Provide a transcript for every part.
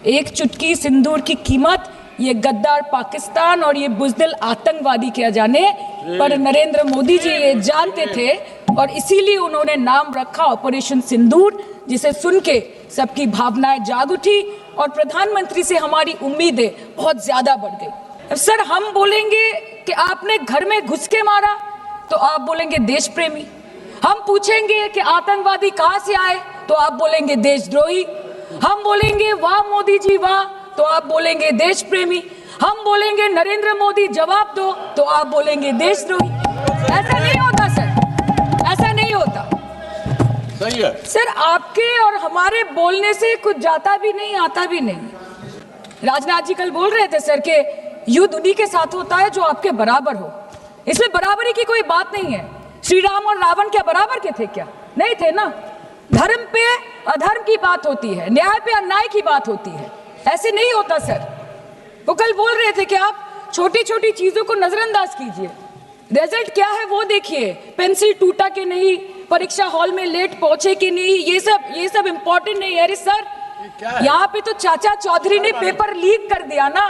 एक चुटकी सिंदूर की कीमत ये गद्दार पाकिस्तान और ये बुज़दिल आतंकवादी क्या जाने, पर नरेंद्र मोदी जी ये जानते थे और इसीलिए उन्होंने नाम रखा ऑपरेशन सिंदूर, जिसे सुन के सबकी भावनाएं जाग उठी और प्रधानमंत्री से हमारी उम्मीदें बहुत ज्यादा बढ़ गई। सर, हम बोलेंगे कि आपने घर में घुस के मारा तो आप बोलेंगे देश प्रेमी। हम पूछेंगे कि आतंकवादी कहां से आए तो आप बोलेंगे देशद्रोही। हम बोलेंगे वाह मोदी जी वाह तो आप बोलेंगे देश प्रेमी। हम बोलेंगे नरेंद्र मोदी जवाब दो तो आप बोलेंगे देशद्रोही। ऐसा नहीं होता सर, ऐसा नहीं होता। सही है सर, आपके और हमारे बोलने से कुछ जाता भी नहीं आता भी नहीं। राजनाथ जी कल बोल रहे थे सर के युद्ध उन्हीं के साथ होता है जो आपके बराबर हो। इसमें बराबरी की कोई बात नहीं है। श्री राम और रावण क्या बराबर के थे क्या? नहीं थे ना। धर्म पे अधर्म की बात होती है, न्याय पे अन्याय की बात होती है। ऐसे नहीं होता सर। वो कल बोल रहे थे कि आप छोटी छोटी चीजों को नजरअंदाज कीजिए, रिजल्ट क्या है वो देखिए। पेंसिल टूटा कि नहीं, परीक्षा हॉल में लेट पहुंचे कि नहीं, ये सब इम्पोर्टेंट नहीं है। अरे सर, यहाँ पे तो चाचा चौधरी ने पेपर लीक कर दिया ना,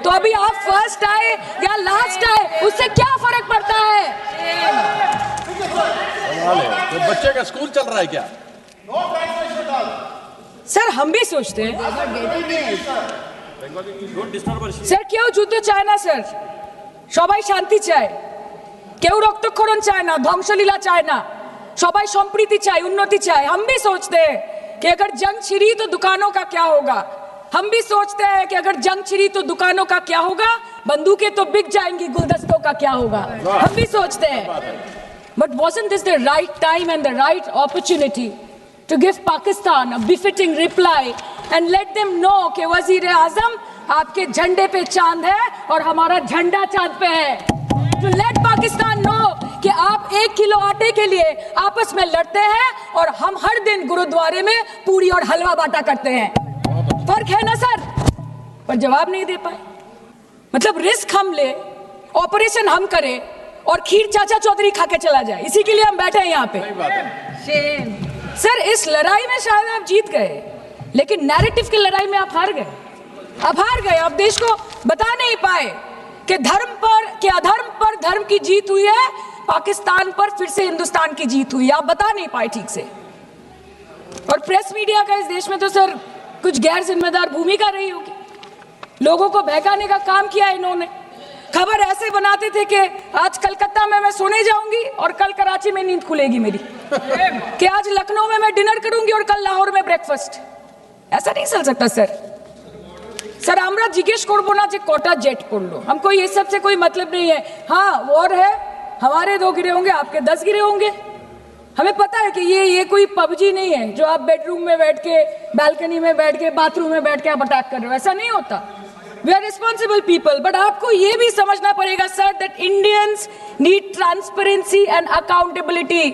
तो अभी आप फर्स्ट आए या लास्ट आए उससे क्या फर्क पड़ता है? तो बच्चे का स्कूल चल रहा है क्या? सर, हम भी सोचते हैं স্যার, কেউ যুদ্ধ চায় না স্যার, সবাই শান্তি চায়। কেউ রক্তক্ষরণ চায় না, ধ্বংসলীলা চায় না, সবাই সম্প্रीति चाहे, उन्नति चाहे। हम भी सोचते हैं कि अगर जंग छिड़ी तो दुकानों का क्या होगा। हम भी सोचते हैं कि अगर जंग छिड़ी तो दुकानों का क्या होगा, बंदूकें तो बिक जाएंगी, गुलदस्तों का क्या होगा। हम भी सोचते हैं। But wasn't this the right time and the right opportunity to give Pakistan a befitting reply and let them know कि वज़ीर-ए-आज़म आपके झंडे पे चांद है और हमारा झंडा चांद पे है। To let Pakistan know कि आप 1 किलो आटे के लिए आपस में लड़ते हैं और हम हर दिन गुरुद्वारे में पूरी और हलवा बांटा करते हैं। फर्क है ना सर? पर जवाब नहीं दे पाए। मतलब रिस्क हम ले, ऑपरेशन हम करें और खीर चाचा चौधरी खा के चला जाए, इसी के लिए हम बैठे हैं यहाँ पे। सर, इस लड़ाई में शायद आप जीत गए, लेकिन नैरेटिव की लड़ाई में आप हार गए। आप हार गए। आप देश को बता नहीं पाए कि धर्म पर कि अधर्म पर धर्म की जीत हुई है, पाकिस्तान पर फिर से हिंदुस्तान की जीत हुई है। आप बता नहीं पाए ठीक से। और प्रेस मीडिया का इस देश में तो सर कुछ गैर जिम्मेदार भूमिका रही होगी। लोगों को बहकाने का काम किया इन्होंने। खबर ऐसे बनाते थे कि आज कलकत्ता में मैं सोने जाऊंगी और कल कराची में नींद खुलेगी मेरी, कि आज लखनऊ में मैं डिनर करूंगी और कल लाहौर में ब्रेकफास्ट। ऐसा नहीं चल सकता सर। सर, আমরা জিজ্ঞেস করব না যে কোটা জেট পড়লো, हमको ये सब से कोई मतलब नहीं है। हाँ, वॉर है, हमारे 2 गिरे होंगे, आपके 10 गिरे होंगे। हमें पता है कि ये कोई पबजी नहीं है जो आप बेडरूम में बैठ के, बालकनी में बैठ के, बाथरूम में बैठ के आप अटैक कर रहे हो। ऐसा नहीं होता। We are responsible people, but आपको ये भी समझना पड़ेगा sir that Indians need transparency and accountability.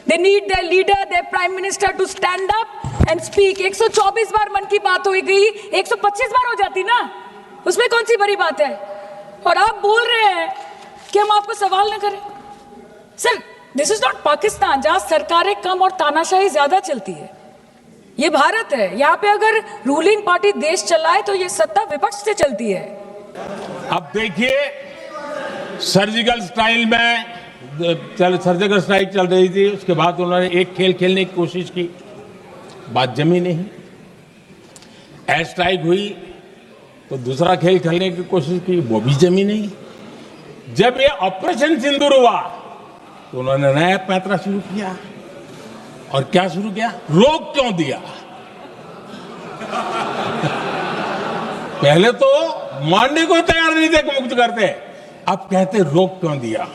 They need their leader, their prime minister to stand up and speak. 124 बार मन की बात हो गई, 125 बार हो जाती ना, उसमें कौन सी बड़ी बात है? और आप बोल रहे हैं कि हम आपको सवाल न करें। Sir, this is not Pakistan जहां सरकारें कम और तानाशाही ज्यादा चलती है। ये भारत है। यहाँ पे अगर रूलिंग पार्टी देश चलाए तो ये सत्ता विपक्ष से चलती है। अब देखिए, सर्जिकल स्ट्राइक चल रही थी, उसके बाद उन्होंने एक खेल खेलने की कोशिश की, बात जमी नहीं। एयर स्ट्राइक हुई तो दूसरा खेल खेलने की कोशिश की, वो भी जमी नहीं। जब ये ऑपरेशन सिंदूर हुआ तो उन्होंने नया पैंतरा शुरू किया। और क्या शुरू किया? रोक क्यों दिया? पहले तो मानने को तैयार नहीं थे कि मुक्त करते, अब कहते रोक क्यों दिया?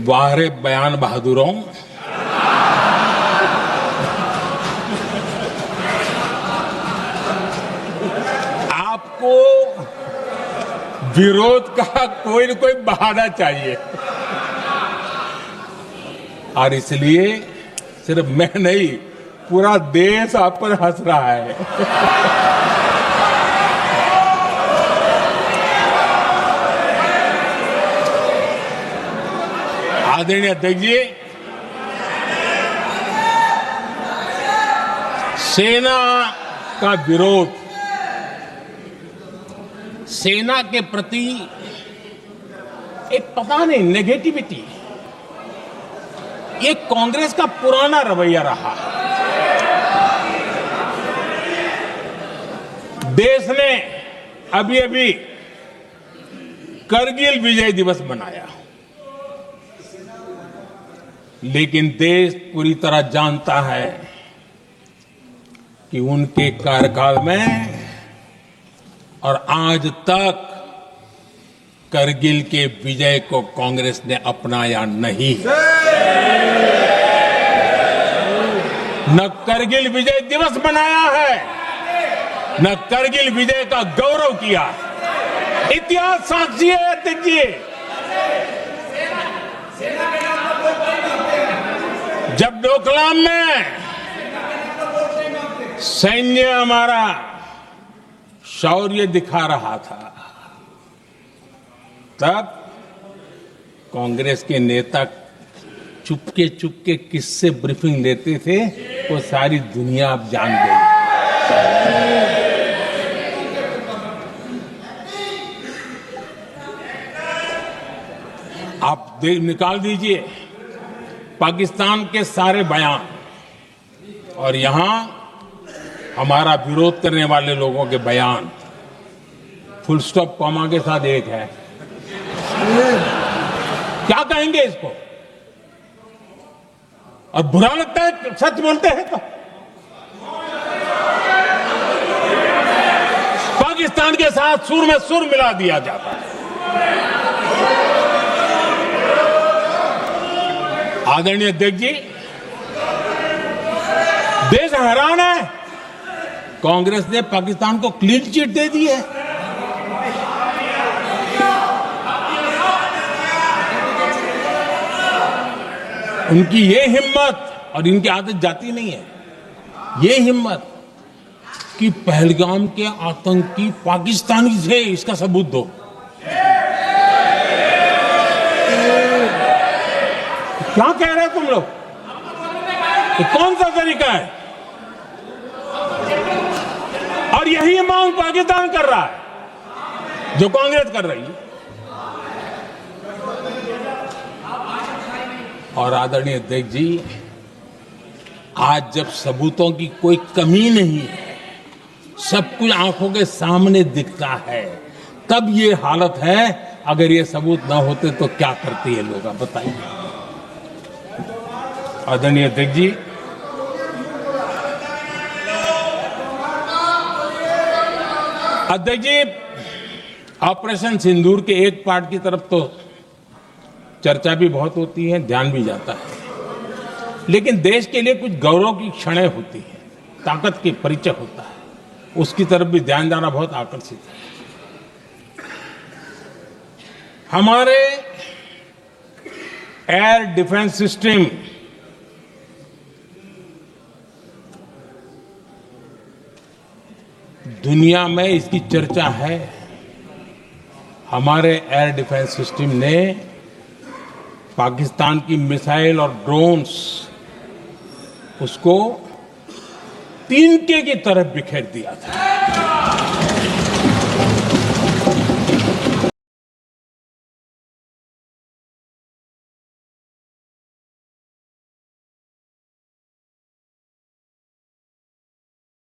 वाह रे बयान बहादुरों, आपको विरोध का कोई न कोई बहाना चाहिए। और इसलिए सिर्फ मैं नहीं, पूरा देश आप पर हंस रहा है। आदरणीय अध्यक्ष जी, सेना का विरोध, सेना के प्रति एक पता नहीं नेगेटिविटी, ये कांग्रेस का पुराना रवैया रहा है। देश ने अभी अभी करगिल विजय दिवस मनाया, लेकिन देश पूरी तरह जानता है कि उनके कार्यकाल में और आज तक करगिल के विजय को कांग्रेस ने अपनाया नहीं। न करगिल विजय दिवस मनाया है, न करगिल विजय का गौरव किया। इतिहास साक्षी है, देखिए जब डोकलाम में सैन्य हमारा शौर्य दिखा रहा था, तब कांग्रेस के नेता चुपके चुपके किससे ब्रीफिंग लेते थे वो सारी दुनिया अब जान गई। आप निकाल दीजिए पाकिस्तान के सारे बयान और यहां हमारा विरोध करने वाले लोगों के बयान, फुल स्टॉप कॉमा के साथ एक है। क्या कहेंगे इसको? और बुरा लगता है सच बोलते हैं तो। पाकिस्तान के साथ सुर में सुर मिला दिया जाता है। आदरणीय अध्यक्ष जी, देश हैरान है, कांग्रेस ने पाकिस्तान को क्लीन चिट दे दी है। उनकी ये हिम्मत, और इनकी आदत जाती नहीं है, ये हिम्मत कि पहलगाम के आतंकी पाकिस्तानी थे, इसका सबूत दो। क्या कह रहे हो तुम लोग? ये कौन सा तरीका है? और यही मांग पाकिस्तान कर रहा है जो कांग्रेस कर रही है। और आदरणीय अध्यक्ष जी, आज जब सबूतों की कोई कमी नहीं है, सब कुछ आंखों के सामने दिखता है, तब ये हालत है। अगर ये सबूत ना होते तो क्या करती है लोग, आप बताइए। आदरणीय अध्यक्ष जी, ऑपरेशन सिंदूर के एक पार्ट की तरफ तो चर्चा भी बहुत होती है, ध्यान भी जाता है, लेकिन देश के लिए कुछ गौरव की क्षणें होती हैं, ताकत की परिचय होता है, उसकी तरफ भी ध्यान जाना बहुत आकर्षित है। हमारे एयर डिफेंस सिस्टम दुनिया में इसकी चर्चा है। हमारे एयर डिफेंस सिस्टम ने पाकिस्तान की मिसाइल और ड्रोन्स उसको तिनके की तरफ बिखेर दिया था।